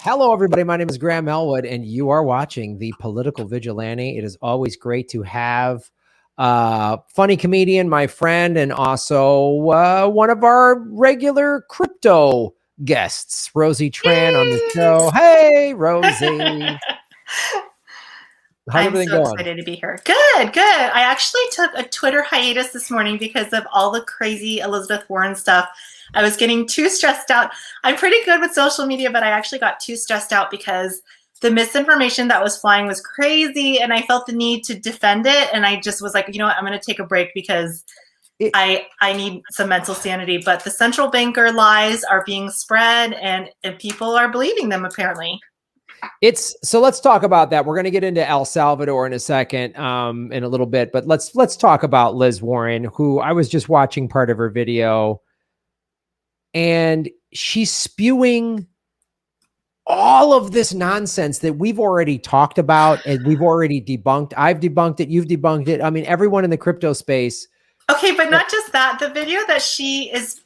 Hello, everybody. My name is Graham Elwood, and you are watching The Political Vigilante. It is always great to have funny comedian, my friend, and also one of our regular crypto guests, Rosie Tran, on the show. Hey, Rosie. How's everything going? I'm so excited to be here. Good. I actually took a Twitter hiatus this morning because of all the crazy Elizabeth Warren stuff. I was getting too stressed out. I'm pretty good with social media, but I actually got too stressed out because the misinformation that was flying was crazy, and I felt the need to defend it. And I just was like, you know what, I'm going to take a break because I need some mental sanity. But the central banker lies are being spread, and people are believing them, apparently. So let's talk about that. We're going to get into El Salvador in a second, in a little bit, but let's talk about Liz Warren, who I was just watching part of her video, and she's spewing all of this nonsense that we've already talked about and we've already debunked. I've debunked it. You've debunked it. I mean, everyone in the crypto space. Okay, but not just that. The video that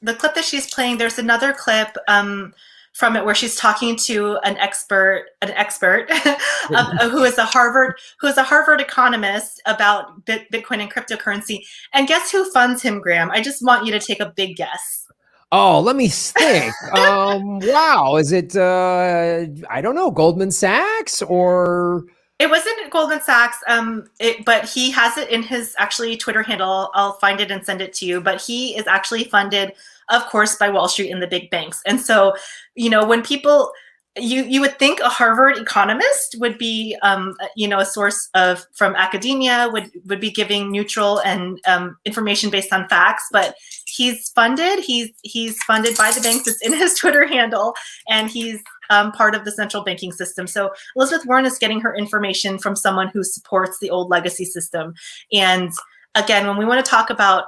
the clip that she's playing, there's another clip from it where she's talking to an expert who is a Harvard economist about Bitcoin and cryptocurrency. And guess who funds him, Graham? I just want you to take a big guess. Oh, let me think. Wow. Is it, I don't know, Goldman Sachs or... It wasn't Goldman Sachs, but he has it in his actually Twitter handle. I'll find it and send it to you. But he is actually funded, of course, by Wall Street and the big banks. And so, you know, when people, you would think a Harvard economist would be, a source from academia, would be giving neutral and information based on facts. But he's funded. He's funded by the banks. It's in his Twitter handle, and he's part of the central banking system. So Elizabeth Warren is getting her information from someone who supports the old legacy system. And again, when we want to talk about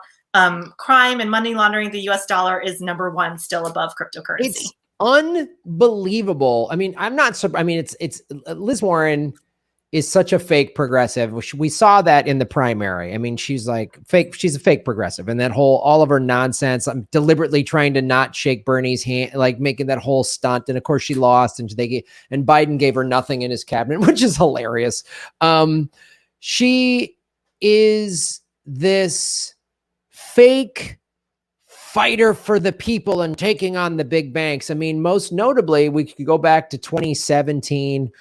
crime and money laundering, the US dollar is number one, still above cryptocurrency. It's unbelievable. I mean, it's Liz Warren is such a fake progressive. We saw that in the primary. I mean, she's like fake. She's a fake progressive, and all of her nonsense. I'm deliberately trying to not shake Bernie's hand, like making that whole stunt. And of course she lost, and and Biden gave her nothing in his cabinet, which is hilarious. She is this fake fighter for the people and taking on the big banks. I mean, most notably, we could go back to 2017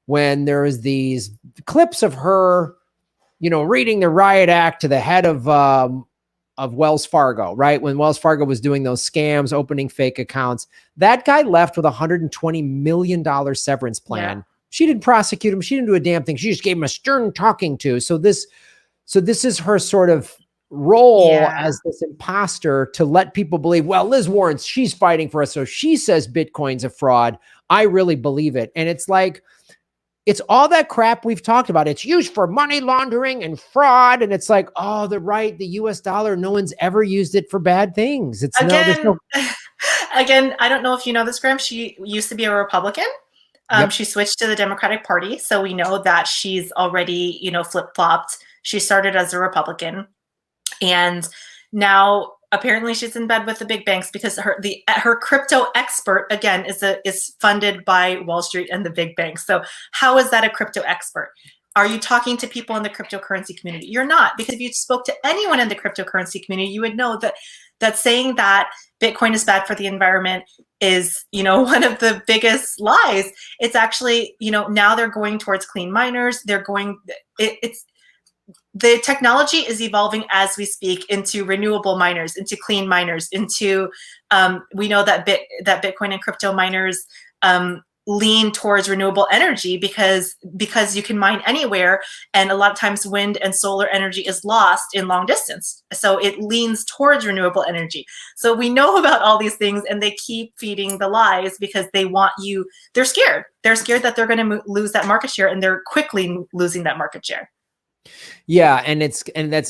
when there was these clips of her, reading the riot act to the head of Wells Fargo, right? When Wells Fargo was doing those scams, opening fake accounts, that guy left with $120 million severance plan. Yeah. She didn't prosecute him. She didn't do a damn thing. She just gave him a stern talking to. So this is her sort of role as this imposter to let people believe, well, Liz Warren, she's fighting for us. So she says Bitcoin's a fraud. I really believe it. And it's like, it's all that crap we've talked about. It's used for money laundering and fraud. And it's like, oh, the US dollar, no one's ever used it for bad things. It's Again, I don't know if you know this, Graham. She used to be a Republican. Yep. She switched to the Democratic Party. So we know that she's already, flip-flopped. She started as a Republican. And now apparently she's in bed with the big banks because her crypto expert, again, is funded by Wall Street and the big banks. So how is that a crypto expert? Are you talking to people in the cryptocurrency community? You're not, because if you spoke to anyone in the cryptocurrency community, you would know that saying that Bitcoin is bad for the environment is, one of the biggest lies. It's actually, now they're going towards clean miners. The technology is evolving as we speak into renewable miners, into clean miners, into we know that Bitcoin and crypto miners lean towards renewable energy because you can mine anywhere, and a lot of times wind and solar energy is lost in long distance. So it leans towards renewable energy. So we know about all these things, and they keep feeding the lies because they want you. They're scared. They're scared that they're going to lose that market share, and they're quickly losing that market share. Yeah.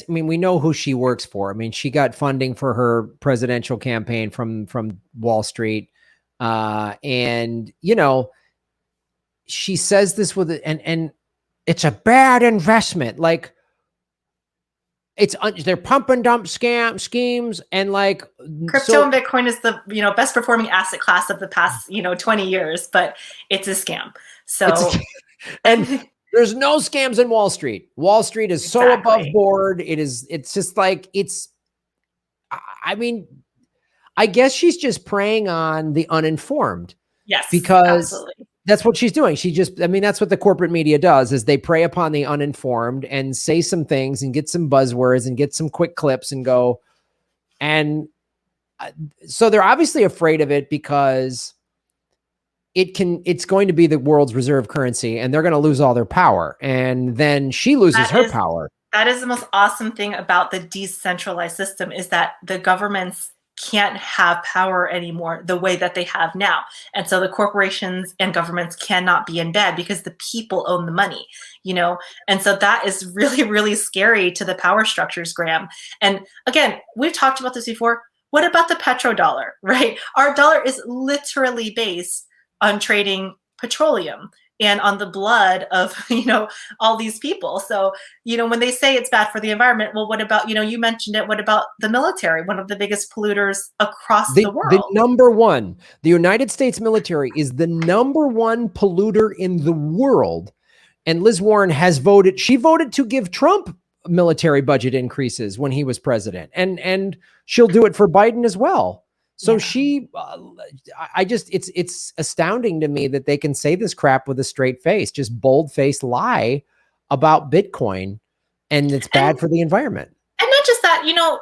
We know who she works for. I mean, she got funding for her presidential campaign from Wall Street. And she says this and it's a bad investment. Like, they're pump and dump schemes, and like crypto and Bitcoin is the best performing asset class of the past 20 years, but it's a scam. So and there's no scams in Wall Street. Wall Street is so above board. It's just like I mean, I guess she's just preying on the uninformed. Yes, because absolutely. That's what she's doing. That's what the corporate media does, is they prey upon the uninformed and say some things and get some buzzwords and get some quick clips and go. And so they're obviously afraid of it because it's going to be the world's reserve currency and they're going to lose all their power. And then she loses her power. That is the most awesome thing about the decentralized system, is that the governments can't have power anymore the way that they have now. And so the corporations and governments cannot be in bed because the people own the money, And so that is really, really scary to the power structures, Graham. And again, we've talked about this before. What about the petrodollar, right? Our dollar is literally based on trading petroleum and on the blood of, all these people. So, when they say it's bad for the environment, well, what about, you mentioned it, what about the military, one of the biggest polluters across the world? The United States military is the number one polluter in the world. And Liz Warren she voted to give Trump military budget increases when he was president. And she'll do it for Biden as well. So it's astounding to me that they can say this crap with a straight face, just bold-faced lie about Bitcoin, and it's bad for the environment. And not just that,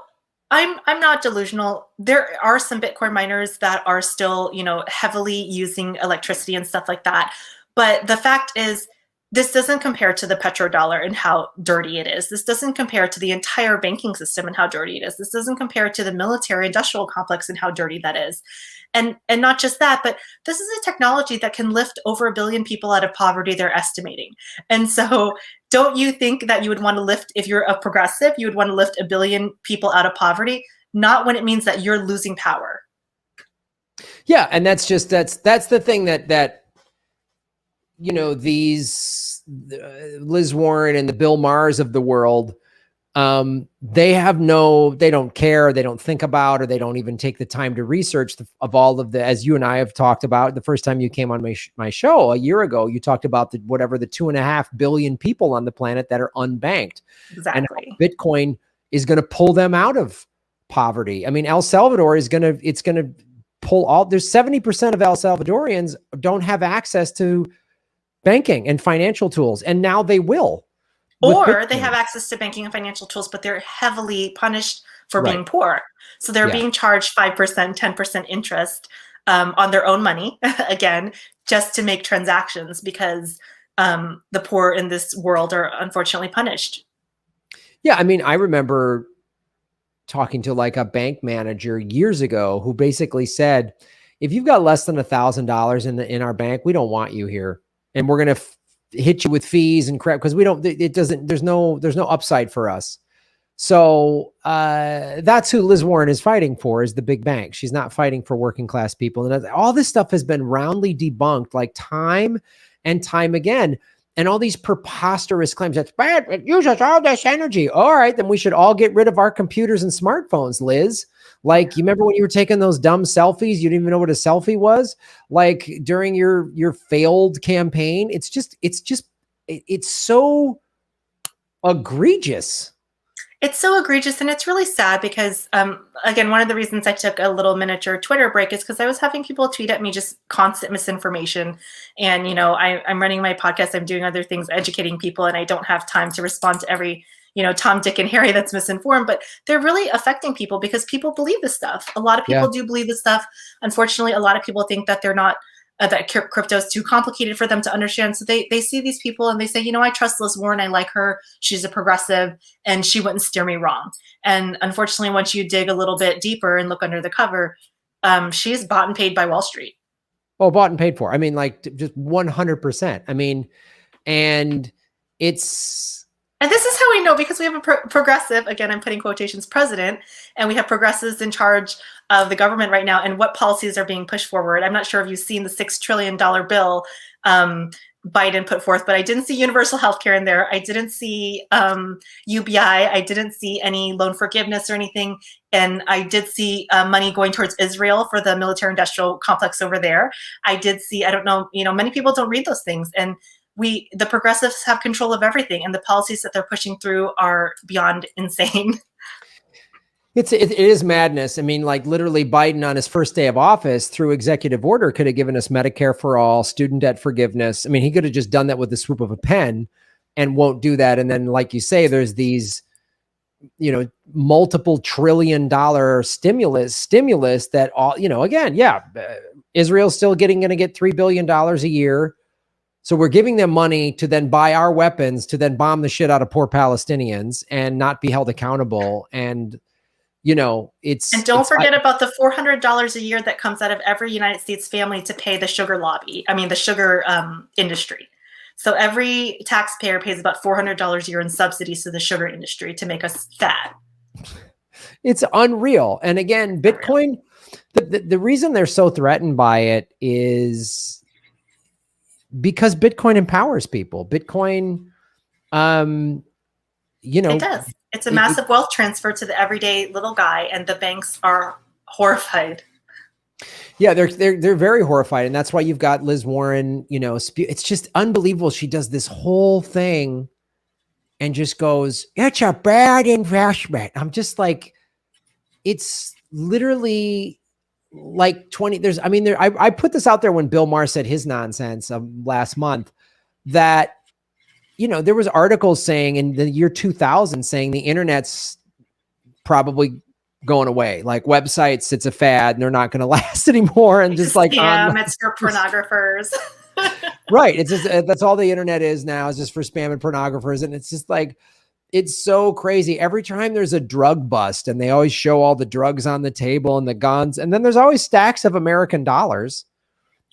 I'm not delusional. There are some Bitcoin miners that are still, heavily using electricity and stuff like that. But the fact is, this doesn't compare to the petrodollar and how dirty it is. This doesn't compare to the entire banking system and how dirty it is. This doesn't compare to the military industrial complex and how dirty that is. And not just that, but this is a technology that can lift over 1 billion people out of poverty, they're estimating. And so don't you think that you would want to lift, if you're a progressive, you would want to lift 1 billion people out of poverty? Not when it means that you're losing power. Yeah. And that's the thing that these Liz Warren and the Bill Maher's of the world, they don't care, they don't think about, or they don't even take the time to research of all of the, as you and I have talked about the first time you came on my show a year ago, you talked about the 2.5 billion people on the planet that are unbanked. Exactly. And Bitcoin is going to pull them out of poverty. I mean, El Salvador it's going to pull there's 70% of El Salvadorians don't have access to banking and financial tools, and now they will. Or they have access to banking and financial tools, but they're heavily punished for being poor. So they're being charged 5%, 10% interest on their own money, again, just to make transactions, because the poor in this world are unfortunately punished. Yeah, I mean, I remember talking to like a bank manager years ago who basically said, if you've got less than $1,000 in our bank, we don't want you here. And we're going to hit you with fees and crap because there's no upside for us. So that's who Liz Warren is fighting for, is the big bank. She's not fighting for working class people. And all this stuff has been roundly debunked like time and time again. And all these preposterous claims, that's bad, it uses all this energy. All right, then we should all get rid of our computers and smartphones, Liz. Like, you remember when you were taking those dumb selfies? You didn't even know what a selfie was? Like during your failed campaign? It's so egregious. It's so egregious, and it's really sad because, again, one of the reasons I took a little miniature Twitter break is because I was having people tweet at me just constant misinformation. And, I'm running my podcast, I'm doing other things, educating people, and I don't have time to respond to every, Tom, Dick, and Harry that's misinformed. But they're really affecting people because people believe this stuff. A lot of people do believe this stuff. Unfortunately, a lot of people think that they're not, that crypto is too complicated for them to understand. So they see these people and they say, I trust Liz Warren. I like her. She's a progressive and she wouldn't steer me wrong. And unfortunately, once you dig a little bit deeper and look under the cover, she's bought and paid by Wall Street. Oh, bought and paid for. I mean, like just 100%. I mean, and this is how we know, because we have a progressive, again, I'm putting quotations, president, and we have progressives in charge of the government right now and what policies are being pushed forward. I'm not sure if you've seen the $6 trillion bill Biden put forth, but I didn't see universal health care in there. I didn't see UBI. I didn't see any loan forgiveness or anything. And I did see money going towards Israel for the military industrial complex over there. I did see, I don't know, many people don't read those things. And the progressives have control of everything. And the policies that they're pushing through are beyond insane. It is madness. I mean, like literally Biden on his first day of office through executive order could have given us Medicare for all, student debt forgiveness. I mean, he could have just done that with the swoop of a pen and won't do that. And then, like you say, there's these, multiple $1 trillion stimulus that all, again, yeah, Israel's still going to get $3 billion a year. So we're giving them money to then buy our weapons to then bomb the shit out of poor Palestinians and not be held accountable. And and don't forget about the $400 a year that comes out of every United States family to pay the sugar lobby. I mean, the sugar industry. So every taxpayer pays about $400 a year in subsidies to the sugar industry to make us fat. It's unreal. And again, Bitcoin, the reason they're so threatened by it is because Bitcoin empowers people. Bitcoin, it does. It's a massive wealth transfer to the everyday little guy, and the banks are horrified. Yeah, they're very horrified, and that's why you've got Liz Warren. It's just unbelievable. She does this whole thing, and just goes, "It's a bad investment." I'm just like, it's literally like 20. I put this out there when Bill Maher said his nonsense last month that. There was articles saying in the year 2000 saying the internet's probably going away. Like websites, it's a fad and they're not going to last anymore. And just like, it's for pornographers. Right. It's just, that's all the internet is now, is just for spam and pornographers. And it's just like, it's so crazy. Every time there's a drug bust and they always show all the drugs on the table and the guns. And then there's always stacks of American dollars.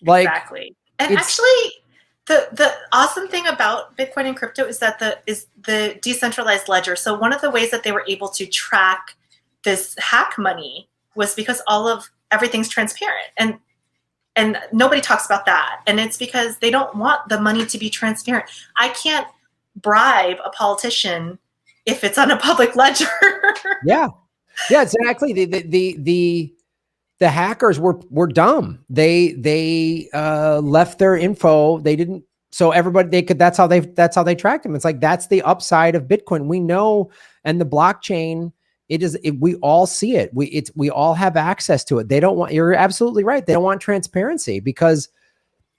Like, exactly. And actually, the awesome thing about Bitcoin and crypto is that the decentralized ledger. So one of the ways that they were able to track this hack money was because everything's transparent, and nobody talks about that. And it's because they don't want the money to be transparent. I can't bribe a politician if it's on a public ledger. Yeah, exactly. The hackers were dumb. They left their info. They didn't. So everybody that's how they tracked them. It's like, that's the upside of Bitcoin. We know, and the blockchain, we all see it. We all have access to it. You're absolutely right. They don't want transparency because,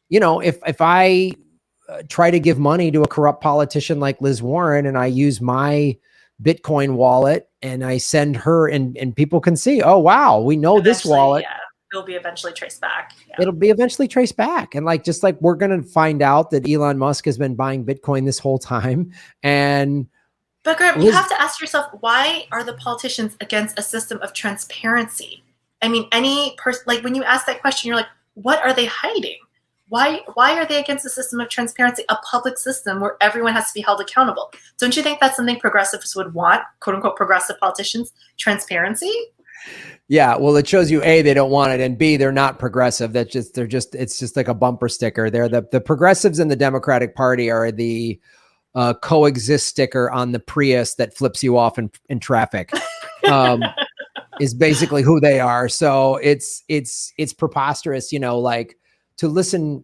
if I try to give money to a corrupt politician like Liz Warren and I use my Bitcoin wallet and I send her and people can see, oh, wow, we know this wallet. Yeah, it'll be eventually traced back. Yeah. It'll be eventually traced back. And just like we're going to find out that Elon Musk has been buying Bitcoin this whole time. But Graham, you have to ask yourself, why are the politicians against a system of transparency? I mean, any person, like when you ask that question, you're like, what are they hiding? Why are they against a system of transparency, a public system where everyone has to be held accountable? Don't you think that's something progressives would want, quote unquote, progressive politicians, transparency? Yeah, well, it shows you A, they don't want it, and B, they're not progressive. It's just like a bumper sticker. They're the progressives in the Democratic Party are the coexist sticker on the Prius that flips you off in traffic. Is basically who they are. So it's preposterous, like, to listen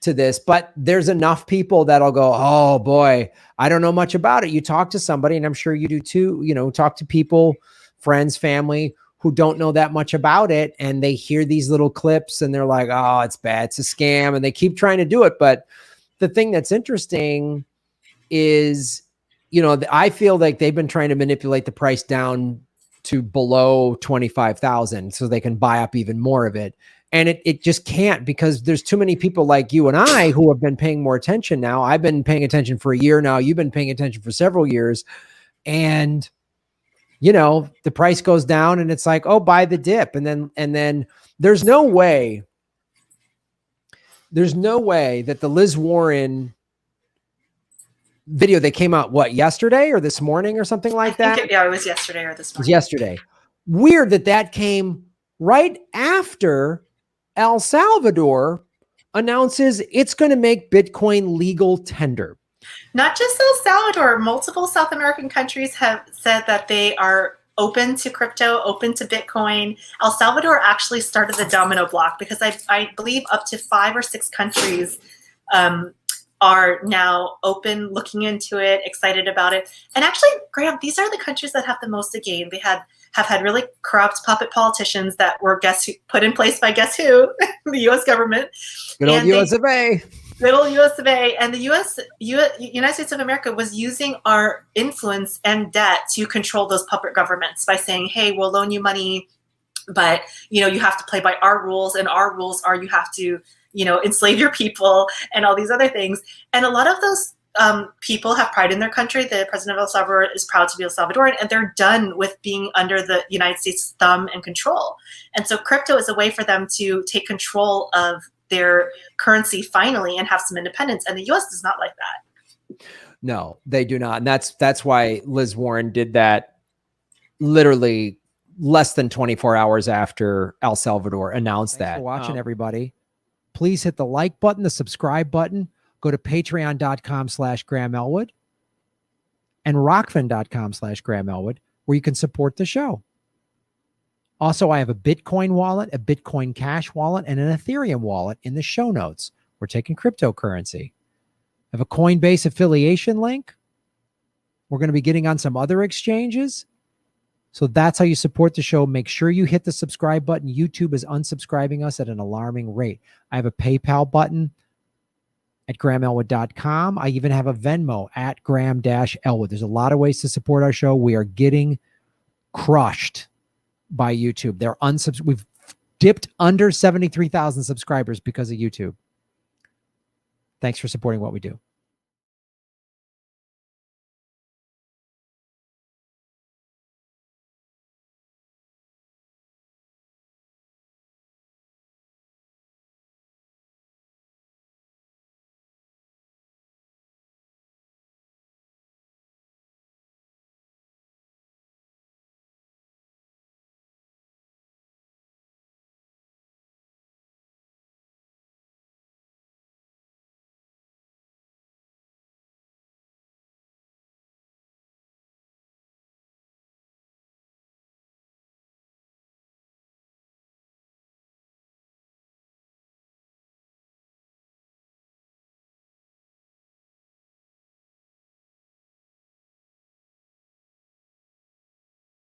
to this, but there's enough people that'll go, oh boy, I don't know much about it. You talk to somebody, and I'm sure you do too, talk to people, friends, family who don't know that much about it. And they hear these little clips and they're like, oh, it's bad. It's a scam. And they keep trying to do it. But the thing that's interesting is, I feel like they've been trying to manipulate the price down to below 25,000 so they can buy up even more of it. And it just can't, because there's too many people like you and I who have been paying more attention now. I've been paying attention for a year now. You've been paying attention for several years. And, the price goes down and it's like, oh, buy the dip. And then there's no way that the Liz Warren video that came out, yesterday or this morning or something like that? It was yesterday or this morning. It was yesterday. Weird that came right after El Salvador announces it's going to make Bitcoin legal tender. Not just El Salvador, multiple South American countries have said that they are open to crypto, open to Bitcoin. El Salvador actually started the domino block because I believe up to 5 or 6 countries are now open, looking into it, excited about it. And actually, Graham, these are the countries that have the most to gain. They have had really corrupt puppet politicians that were put in place by guess who? The U.S. government. Good old US of A. Good old US of A. And the United States of America was using our influence and debt to control those puppet governments by saying, hey, we'll loan you money, but you have to play by our rules, and our rules are you have to enslave your people and all these other things. And a lot of those people have pride in their country. The president of El Salvador is proud to be El Salvadoran, and they're done with being under the United States' thumb and control. And so crypto is a way for them to take control of their currency finally and have some independence. And the U.S. does not like that. No, they do not. And that's why Liz Warren did that literally less than 24 hours after El Salvador announced that. Thanks for watching, everybody. Please hit the like button, the subscribe button. Go to patreon.com/Graham Elwood and rockfin.com/Graham Elwood, where you can support the show. Also, I have a Bitcoin wallet, a Bitcoin Cash wallet, and an Ethereum wallet in the show notes. We're taking cryptocurrency. I have a Coinbase affiliation link. We're going to be getting on some other exchanges. So that's how you support the show. Make sure you hit the subscribe button. YouTube is unsubscribing us at an alarming rate. I have a PayPal button at GrahamElwood.com. I even have a Venmo at Graham-Elwood. There's a lot of ways to support our show. We are getting crushed by YouTube. We've dipped under 73,000 subscribers because of YouTube. Thanks for supporting what we do.